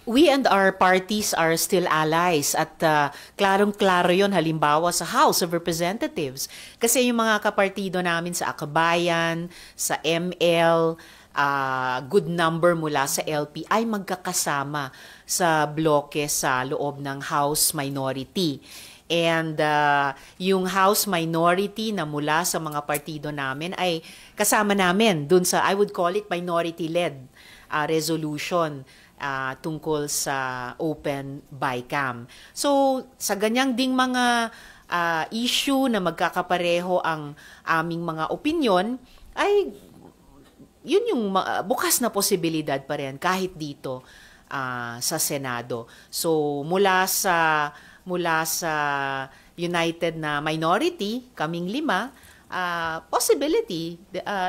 We and our parties are still allies at klarong-klaro yon halimbawa sa House of Representatives. Kasi yung mga kapartido namin sa Akabayan, sa ML, good number mula sa LP ay magkakasama sa bloke sa loob ng House Minority. And yung House Minority na mula sa mga partido namin ay kasama namin dun sa, I would call it minority-led resolution tungkol sa open BICAM. So, sa ganyang ding mga issue na magkakapareho ang aming mga opinyon, ay yun yung bukas na posibilidad pa rin kahit dito sa Senado. So, mula sa United na minority, kaming 5, possibility,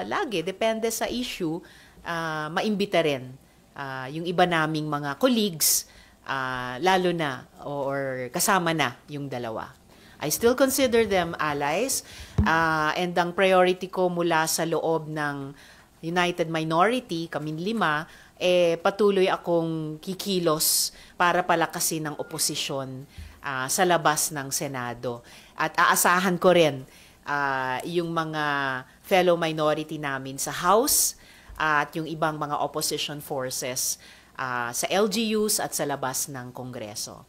lagi, depende sa issue, maimbita rin yung iba naming mga colleagues, lalo na or kasama na yung dalawa. I still consider them allies, and ang priority ko mula sa loob ng United Minority, kaming 5, patuloy akong kikilos para palakasin ang oposisyon sa labas ng Senado. At aasahan ko rin yung mga fellow minority namin sa House at yung ibang mga opposition forces sa LGUs at sa labas ng Kongreso.